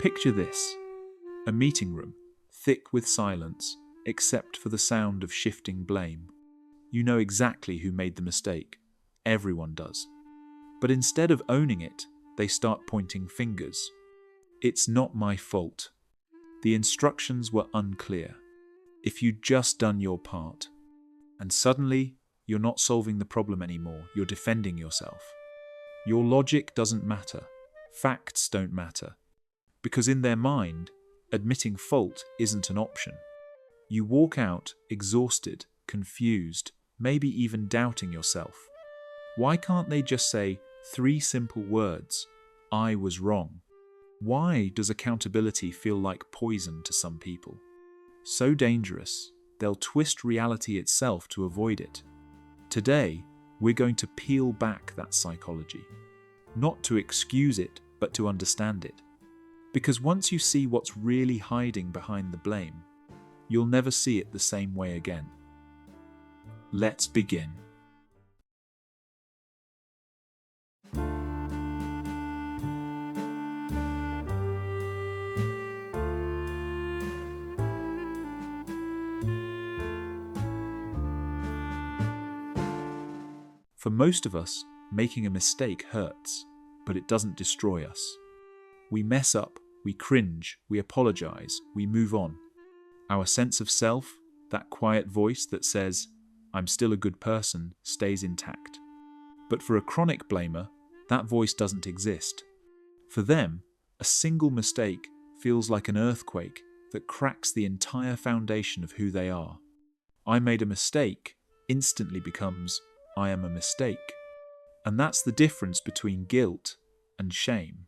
Picture this: a meeting room, thick with silence, except for the sound of shifting blame. You know exactly who made the mistake. Everyone does. But instead of owning it, they start pointing fingers. It's not my fault. The instructions were unclear. If you'd just done your part. And suddenly, you're not solving the problem anymore. You're defending yourself. Your logic doesn't matter. Facts don't matter. Because in their mind, admitting fault isn't an option. You walk out exhausted, confused, maybe even doubting yourself. Why can't they just say 3 simple words? I was wrong. Why does accountability feel like poison to some people? So dangerous, they'll twist reality itself to avoid it. Today, we're going to peel back that psychology. Not to excuse it, but to understand it. Because once you see what's really hiding behind the blame, you'll never see it the same way again. Let's begin. For most of us, making a mistake hurts, but it doesn't destroy us. We mess up, we cringe, we apologize, we move on. Our sense of self, that quiet voice that says, I'm still a good person, stays intact. But for a chronic blamer, that voice doesn't exist. For them, a single mistake feels like an earthquake that cracks the entire foundation of who they are. I made a mistake instantly becomes, I am a mistake. And that's the difference between guilt and shame.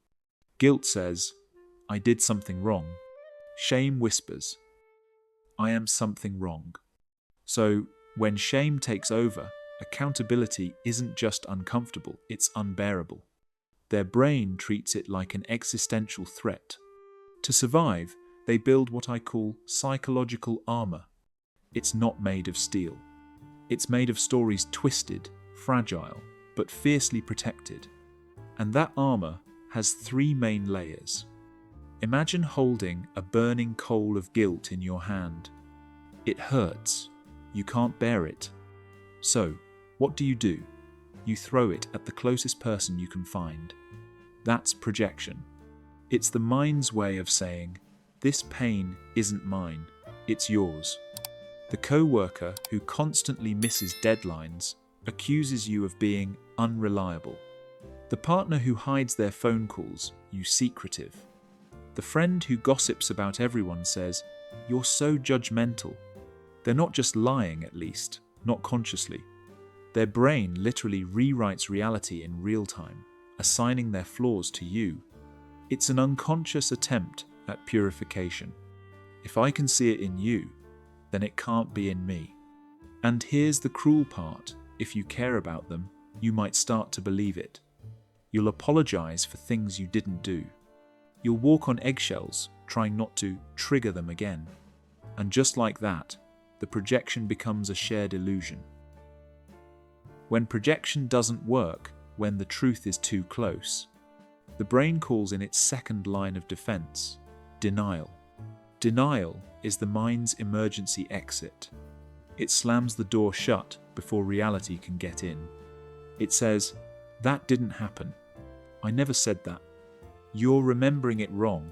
Guilt says, I did something wrong. Shame whispers, I am something wrong. So, when shame takes over, accountability isn't just uncomfortable, it's unbearable. Their brain treats it like an existential threat. To survive, they build what I call psychological armor. It's not made of steel. It's made of stories twisted, fragile, but fiercely protected. And that armor has 3 main layers. Imagine holding a burning coal of guilt in your hand. It hurts. You can't bear it. So, what do? You throw it at the closest person you can find. That's projection. It's the mind's way of saying, this pain isn't mine, it's yours. The co-worker who constantly misses deadlines accuses you of being unreliable. The partner who hides their phone calls you secretive. The friend who gossips about everyone says, you're so judgmental. They're not just lying, at least, not consciously. Their brain literally rewrites reality in real time, assigning their flaws to you. It's an unconscious attempt at purification. If I can see it in you, then it can't be in me. And here's the cruel part. If you care about them, you might start to believe it. You'll apologize for things you didn't do. You'll walk on eggshells, trying not to trigger them again. And just like that, the projection becomes a shared illusion. When projection doesn't work, when the truth is too close, the brain calls in its second line of defense, denial. Denial is the mind's emergency exit. It slams the door shut before reality can get in. It says, that didn't happen. I never said that. You're remembering it wrong.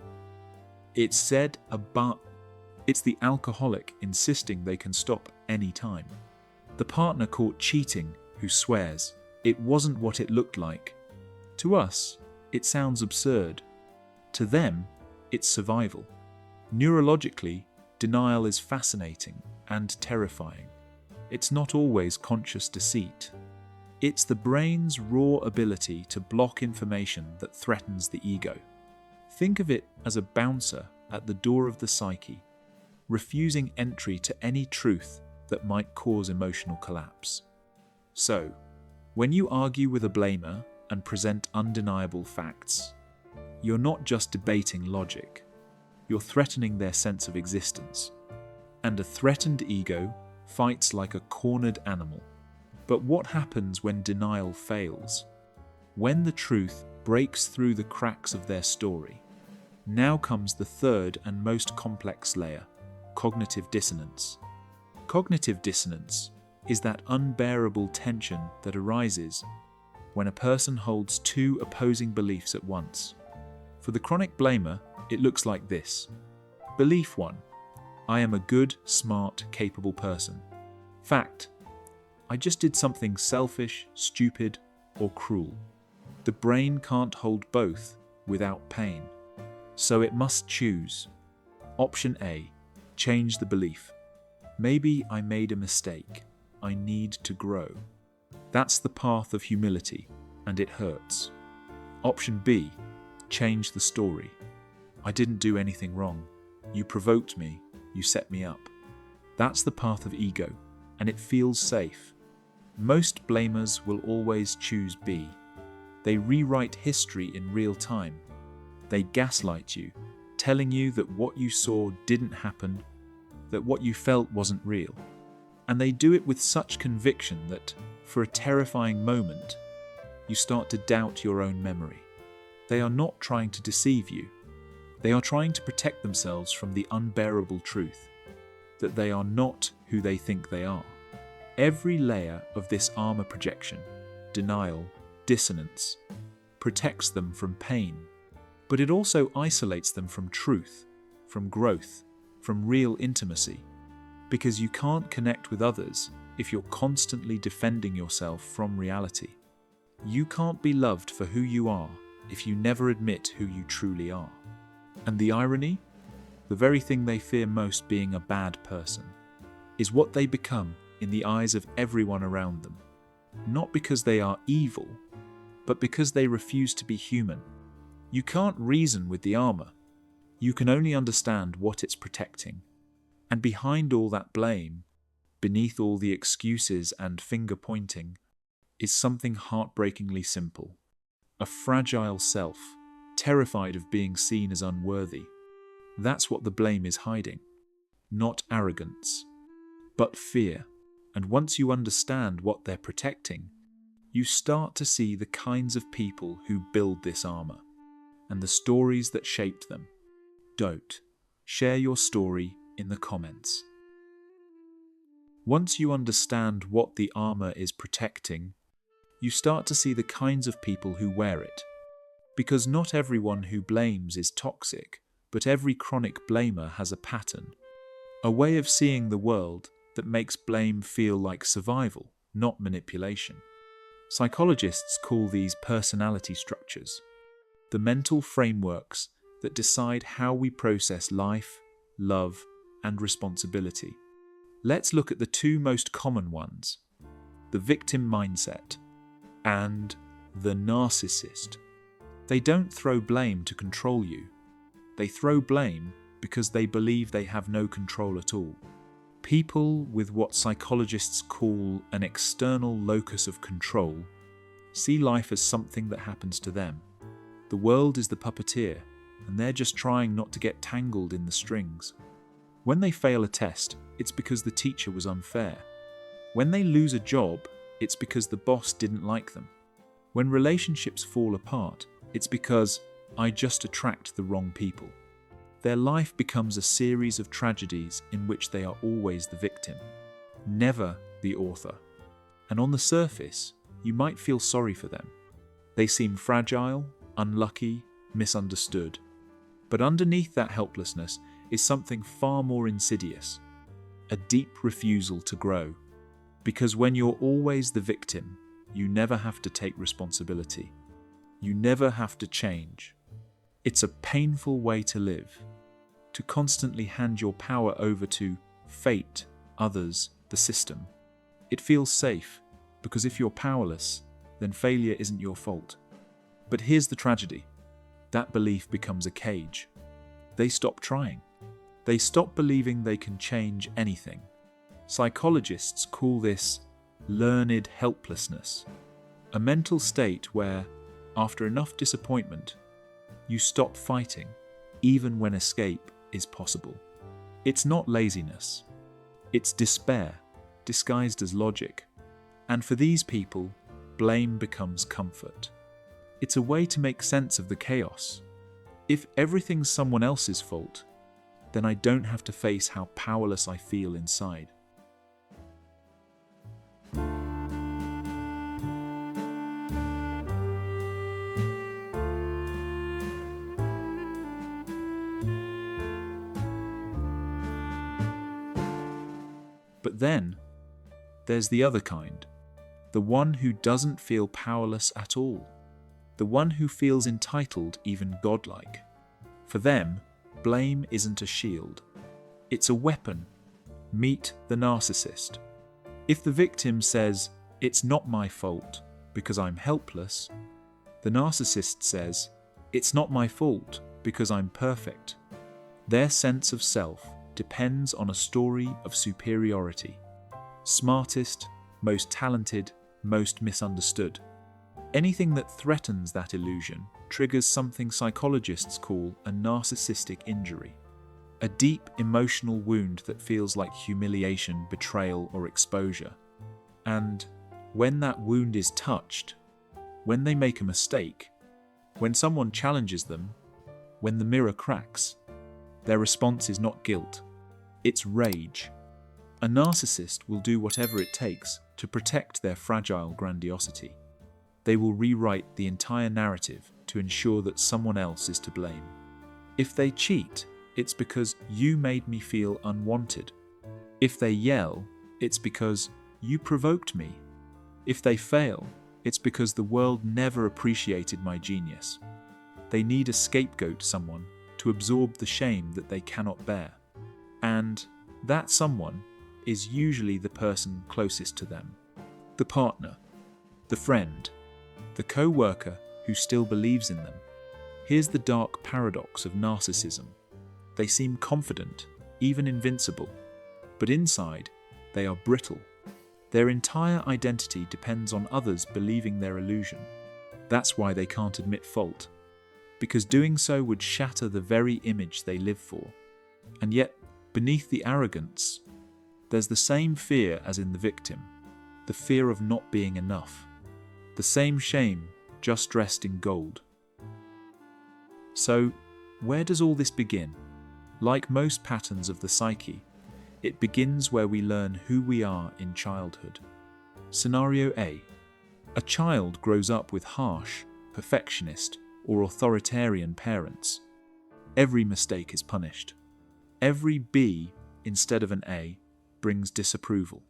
It said but. It's the alcoholic insisting they can stop any time. The partner caught cheating who swears, it wasn't what it looked like. To us, it sounds absurd. To them, it's survival. Neurologically, denial is fascinating and terrifying. It's not always conscious deceit. It's the brain's raw ability to block information that threatens the ego. Think of it as a bouncer at the door of the psyche, refusing entry to any truth that might cause emotional collapse. So, when you argue with a blamer and present undeniable facts, you're not just debating logic, you're threatening their sense of existence. And a threatened ego fights like a cornered animal. But what happens when denial fails? When the truth breaks through the cracks of their story? Now comes the third and most complex layer, cognitive dissonance. Cognitive dissonance is that unbearable tension that arises when a person holds two opposing beliefs at once. For the chronic blamer, it looks like this. Belief 1. I am a good, smart, capable person. Fact. I just did something selfish, stupid, or cruel. The brain can't hold both without pain, so it must choose. Option A. Change the belief. Maybe I made a mistake. I need to grow. That's the path of humility, and it hurts. Option B. Change the story. I didn't do anything wrong. You provoked me. You set me up. That's the path of ego, and it feels safe. Most blamers will always choose B. They rewrite history in real time. They gaslight you, telling you that what you saw didn't happen, that what you felt wasn't real. And they do it with such conviction that, for a terrifying moment, you start to doubt your own memory. They are not trying to deceive you. They are trying to protect themselves from the unbearable truth that they are not who they think they are. Every layer of this armor projection, denial, dissonance, protects them from pain, but it also isolates them from truth, from growth, from real intimacy, because you can't connect with others if you're constantly defending yourself from reality. You can't be loved for who you are if you never admit who you truly are. And the irony? The very thing they fear most, being a bad person, is what they become in the eyes of everyone around them. Not because they are evil, but because they refuse to be human. You can't reason with the armor. You can only understand what it's protecting. And behind all that blame, beneath all the excuses and finger-pointing, is something heartbreakingly simple. A fragile self, terrified of being seen as unworthy. That's what the blame is hiding. Not arrogance, but fear. And once you understand what they're protecting, you start to see the kinds of people who build this armor, and the stories that shaped them. Don't. Share your story in the comments. Once you understand what the armor is protecting, you start to see the kinds of people who wear it. Because not everyone who blames is toxic, but every chronic blamer has a pattern, a way of seeing the world that makes blame feel like survival, not manipulation. Psychologists call these personality structures, the mental frameworks that decide how we process life, love, and responsibility. Let's look at the two most common ones, the victim mindset and the narcissist. They don't throw blame to control you. They throw blame because they believe they have no control at all. People with what psychologists call an external locus of control see life as something that happens to them. The world is the puppeteer, and they're just trying not to get tangled in the strings. When they fail a test, it's because the teacher was unfair. When they lose a job, it's because the boss didn't like them. When relationships fall apart, it's because I just attract the wrong people. Their life becomes a series of tragedies in which they are always the victim, never the author. And on the surface, you might feel sorry for them. They seem fragile, unlucky, misunderstood. But underneath that helplessness is something far more insidious, a deep refusal to grow. Because when you're always the victim, you never have to take responsibility. You never have to change. It's a painful way to live, to constantly hand your power over to fate, others, the system. It feels safe, because if you're powerless, then failure isn't your fault. But here's the tragedy. That belief becomes a cage. They stop trying. They stop believing they can change anything. Psychologists call this learned helplessness, a mental state where, after enough disappointment, you stop fighting, even when escape is possible. It's not laziness. It's despair, disguised as logic. And for these people, blame becomes comfort. It's a way to make sense of the chaos. If everything's someone else's fault, then I don't have to face how powerless I feel inside. But then, there's the other kind, the one who doesn't feel powerless at all, the one who feels entitled, even godlike. For them, blame isn't a shield, it's a weapon. Meet the narcissist. If the victim says, "It's not my fault because I'm helpless," the narcissist says, "It's not my fault because I'm perfect." Their sense of self depends on a story of superiority. Smartest, most talented, most misunderstood. Anything that threatens that illusion triggers something psychologists call a narcissistic injury. A deep emotional wound that feels like humiliation, betrayal, or exposure. And when that wound is touched, when they make a mistake, when someone challenges them, when the mirror cracks, their response is not guilt, it's rage. A narcissist will do whatever it takes to protect their fragile grandiosity. They will rewrite the entire narrative to ensure that someone else is to blame. If they cheat, it's because you made me feel unwanted. If they yell, it's because you provoked me. If they fail, it's because the world never appreciated my genius. They need a scapegoat, someone to absorb the shame that they cannot bear. And that someone is usually the person closest to them. The partner, the friend, the co-worker who still believes in them. Here's the dark paradox of narcissism. They seem confident, even invincible, but inside, they are brittle. Their entire identity depends on others believing their illusion. That's why they can't admit fault, because doing so would shatter the very image they live for. And yet, beneath the arrogance, there's the same fear as in the victim, the fear of not being enough, the same shame just dressed in gold. So, where does all this begin? Like most patterns of the psyche, it begins where we learn who we are in childhood. Scenario A. A child grows up with harsh, perfectionist, or authoritarian parents. Every mistake is punished. Every B instead of an A brings disapproval.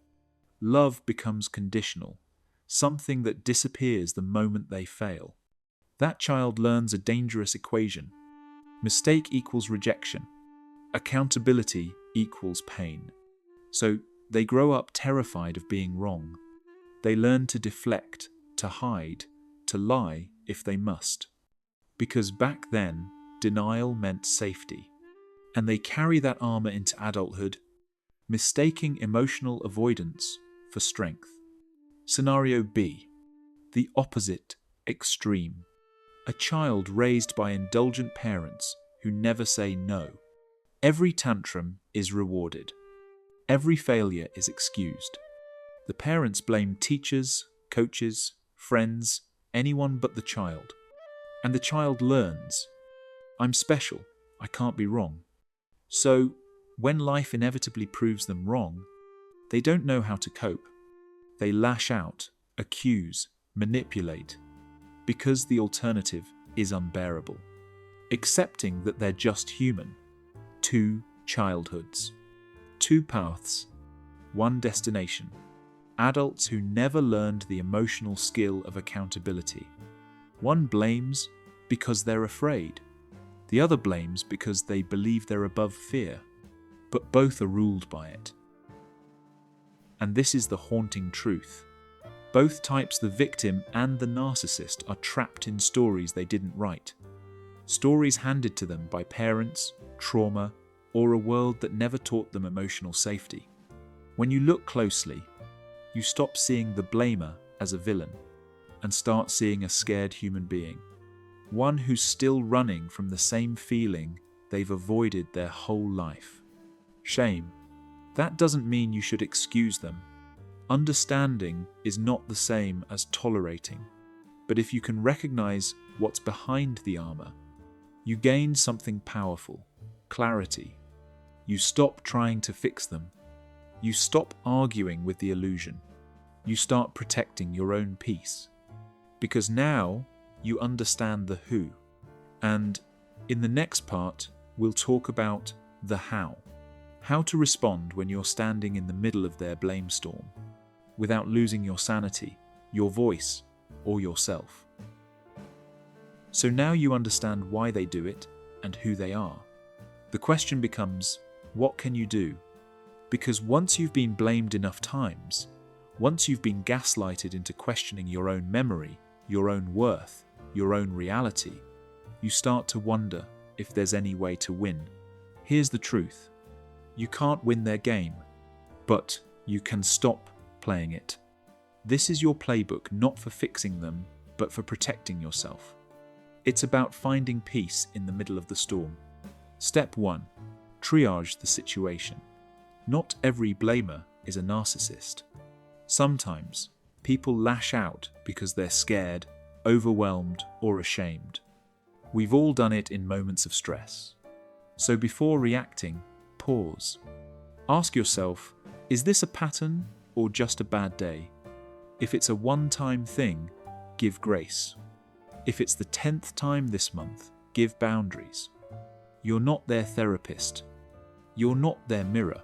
Love becomes conditional, something that disappears the moment they fail. That child learns a dangerous equation. Mistake equals rejection. Accountability equals pain. So they grow up terrified of being wrong. They learn to deflect, to hide, to lie if they must. Because back then, denial meant safety. And they carry that armor into adulthood, mistaking emotional avoidance for strength. Scenario B. The opposite extreme. A child raised by indulgent parents who never say no. Every tantrum is rewarded. Every failure is excused. The parents blame teachers, coaches, friends, anyone but the child. And the child learns, I'm special, I can't be wrong. So, when life inevitably proves them wrong, they don't know how to cope. They lash out, accuse, manipulate, because the alternative is unbearable. Accepting that they're just human. 2 childhoods. 2 paths. 1 destination. Adults who never learned the emotional skill of accountability. One blames because they're afraid. The other blames because they believe they're above fear. But both are ruled by it. And this is the haunting truth. Both types, the victim and the narcissist, are trapped in stories they didn't write. Stories handed to them by parents, trauma, or a world that never taught them emotional safety. When you look closely, you stop seeing the blamer as a villain and start seeing a scared human being. One who's still running from the same feeling they've avoided their whole life. Shame. That doesn't mean you should excuse them. Understanding is not the same as tolerating. But if you can recognize what's behind the armor, You gain something powerful: clarity. You stop trying to fix them. You stop arguing with the illusion. You start protecting your own peace. Because now you understand the who. And in the next part, we'll talk about the how. How to respond when you're standing in the middle of their blame storm, without losing your sanity, your voice, or yourself. So now you understand why they do it and who they are. The question becomes, what can you do? Because once you've been blamed enough times, once you've been gaslighted into questioning your own memory, your own worth, your own reality, you start to wonder if there's any way to win. Here's the truth. You can't win their game, but you can stop playing it. This is your playbook, not for fixing them, but for protecting yourself. It's about finding peace in the middle of the storm. Step 1. Triage the situation. Not every blamer is a narcissist. Sometimes people lash out because they're scared, overwhelmed, or ashamed. We've all done it in moments of stress. So before reacting, pause. Ask yourself, is this a pattern or just a bad day? If it's a one-time thing, give grace. If it's the 10th time this month, give boundaries. You're not their therapist. You're not their mirror.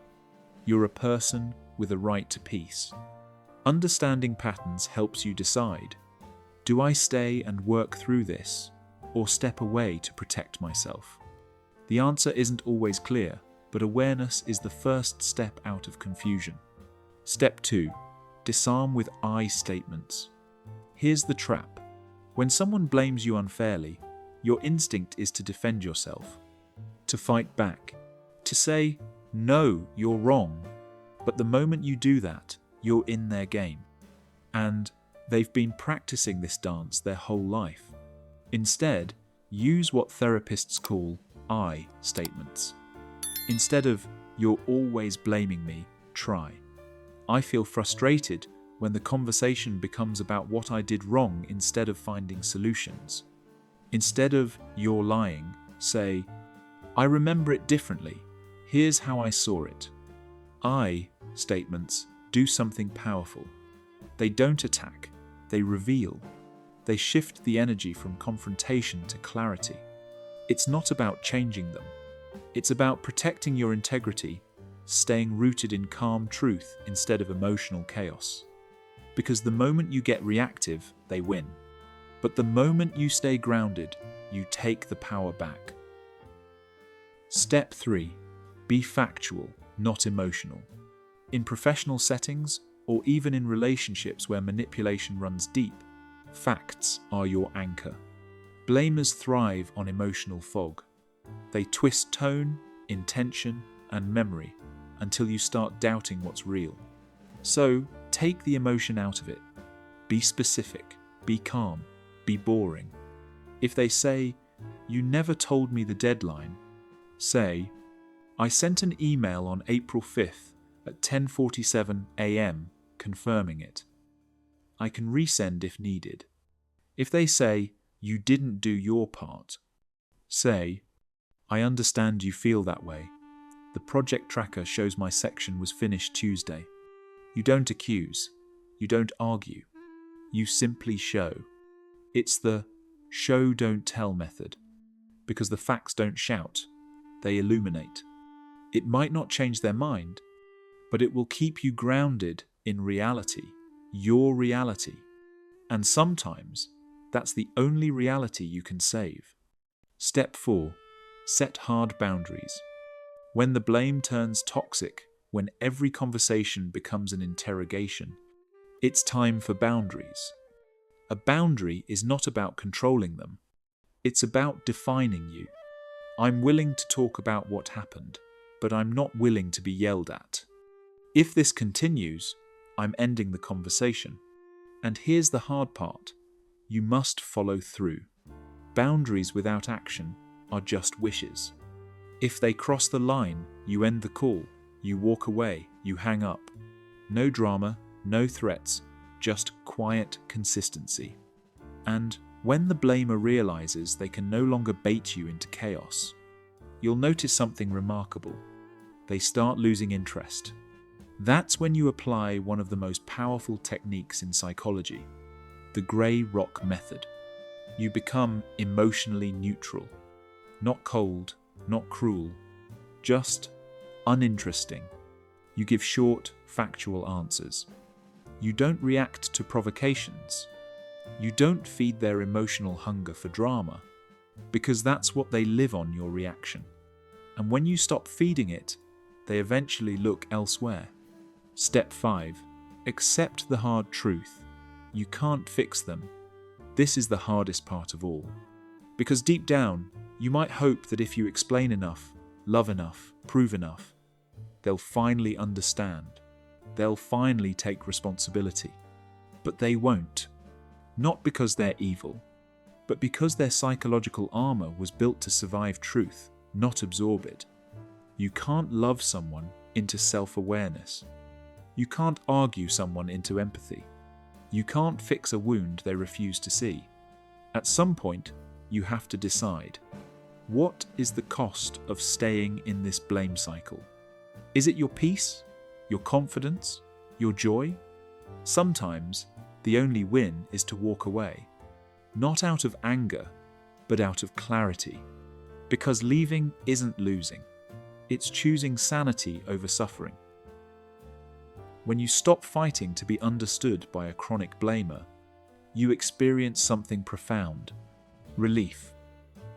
You're a person with a right to peace. Understanding patterns helps you decide, do I stay and work through this, or step away to protect myself? The answer isn't always clear, but awareness is the first step out of confusion. Step 2. Disarm with I statements. Here's the trap. When someone blames you unfairly, your instinct is to defend yourself, to fight back, to say, no, you're wrong. But the moment you do that, you're in their game. And they've been practicing this dance their whole life. Instead, use what therapists call I statements. Instead of, you're always blaming me, try, I feel frustrated when the conversation becomes about what I did wrong instead of finding solutions. Instead of, you're lying, say, I remember it differently. Here's how I saw it. I statements do something powerful. They don't attack, they reveal. They shift the energy from confrontation to clarity. It's not about changing them. It's about protecting your integrity, staying rooted in calm truth instead of emotional chaos. Because the moment you get reactive, they win. But the moment you stay grounded, you take the power back. Step 3. Be factual, not emotional. In professional settings, or even in relationships where manipulation runs deep, facts are your anchor. Blamers thrive on emotional fog. They twist tone, intention, and memory until you start doubting what's real. So, take the emotion out of it. Be specific, be calm, be boring. If they say, you never told me the deadline, say, I sent an email on April 5th at 10:47 a.m. confirming it. I can resend if needed. If they say, you didn't do your part, say, I understand you feel that way. The project tracker shows my section was finished Tuesday. You don't accuse. You don't argue. You simply show. It's the show don't tell method. Because the facts don't shout, they illuminate. It might not change their mind, but it will keep you grounded in reality, your reality. And sometimes, that's the only reality you can save. Step 4. Set hard boundaries. When the blame turns toxic, when every conversation becomes an interrogation, it's time for boundaries. A boundary is not about controlling them. It's about defining you. I'm willing to talk about what happened, but I'm not willing to be yelled at. If this continues, I'm ending the conversation. And here's the hard part. You must follow through. Boundaries without action are just wishes. If they cross the line, you end the call, you walk away, you hang up. No drama, no threats, just quiet consistency. And When the blamer realizes they can no longer bait you into chaos, you'll notice something remarkable. They start losing interest. That's when you apply one of the most powerful techniques in psychology, the grey rock method. You become emotionally neutral. Not cold, not cruel, just uninteresting. You give short, factual answers. You don't react to provocations. You don't feed their emotional hunger for drama, because that's what they live on, your reaction. And when you stop feeding it, they eventually look elsewhere. Step 5. Accept the hard truth. You can't fix them. This is the hardest part of all. Because deep down, you might hope that if you explain enough, love enough, prove enough, they'll finally understand. They'll finally take responsibility. But they won't. Not because they're evil, but because their psychological armor was built to survive truth, not absorb it. You can't love someone into self-awareness. You can't argue someone into empathy. You can't fix a wound they refuse to see. At some point, you have to decide, what is the cost of staying in this blame cycle? Is it your peace, your confidence, your joy? Sometimes, the only win is to walk away. Not out of anger, but out of clarity. Because leaving isn't losing. It's choosing sanity over suffering. When you stop fighting to be understood by a chronic blamer, you experience something profound. Relief.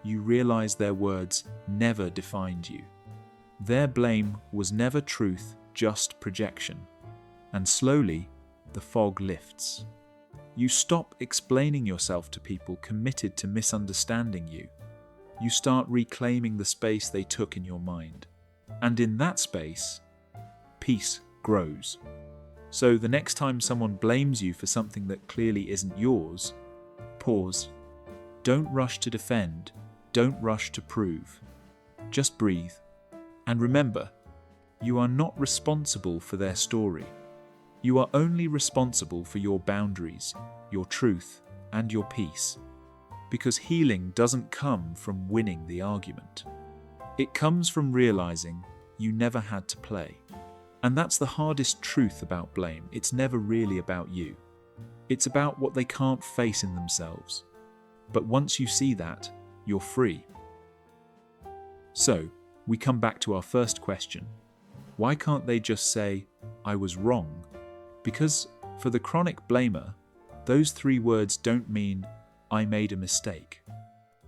You realize their words never defined you. Their blame was never truth, just projection. And slowly, the fog lifts. You stop explaining yourself to people committed to misunderstanding you. You start reclaiming the space they took in your mind. And in that space, peace grows. So the next time someone blames you for something that clearly isn't yours, pause. Don't rush to defend. Don't rush to prove. Just breathe. And remember, you are not responsible for their story. You are only responsible for your boundaries, your truth, and your peace. Because healing doesn't come from winning the argument. It comes from realizing you never had to play. And that's the hardest truth about blame. It's never really about you. It's about what they can't face in themselves. But once you see that, you're free. So, we come back to our first question. Why can't they just say, I was wrong? Because for the chronic blamer, those 3 words don't mean, I made a mistake.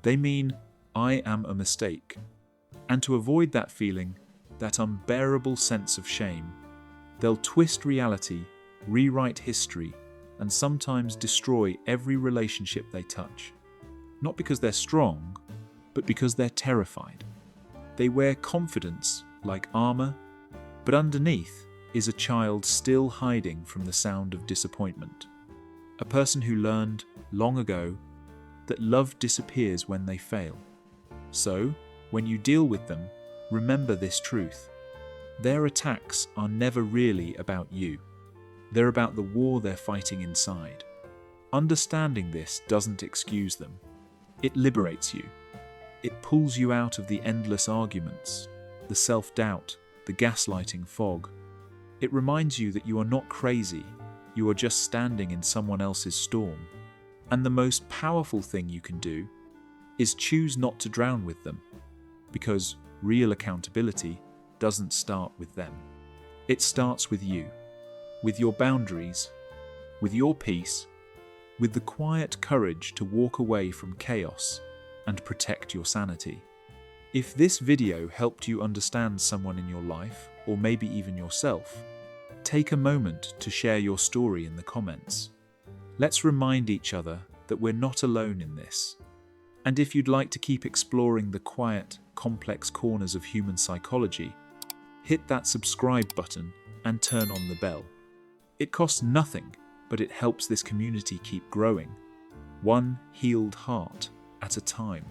They mean, I am a mistake. And to avoid that feeling, that unbearable sense of shame, they'll twist reality, rewrite history, and sometimes destroy every relationship they touch. Not because they're strong, but because they're terrified. They wear confidence like armor, but underneath is a child still hiding from the sound of disappointment. A person who learned, long ago, that love disappears when they fail. So, when you deal with them, remember this truth. Their attacks are never really about you. They're about the war they're fighting inside. Understanding this doesn't excuse them. It liberates you. It pulls you out of the endless arguments, the self-doubt, the gaslighting fog. It reminds you that you are not crazy. You are just standing in someone else's storm. And the most powerful thing you can do is choose not to drown with them. Because real accountability doesn't start with them. It starts with you, with your boundaries, with your peace, with the quiet courage to walk away from chaos and protect your sanity. If this video helped you understand someone in your life, or maybe even yourself, take a moment to share your story in the comments. Let's remind each other that we're not alone in this. And if you'd like to keep exploring the quiet, complex corners of human psychology, hit that subscribe button and turn on the bell. It costs nothing, but it helps this community keep growing, one healed heart at a time.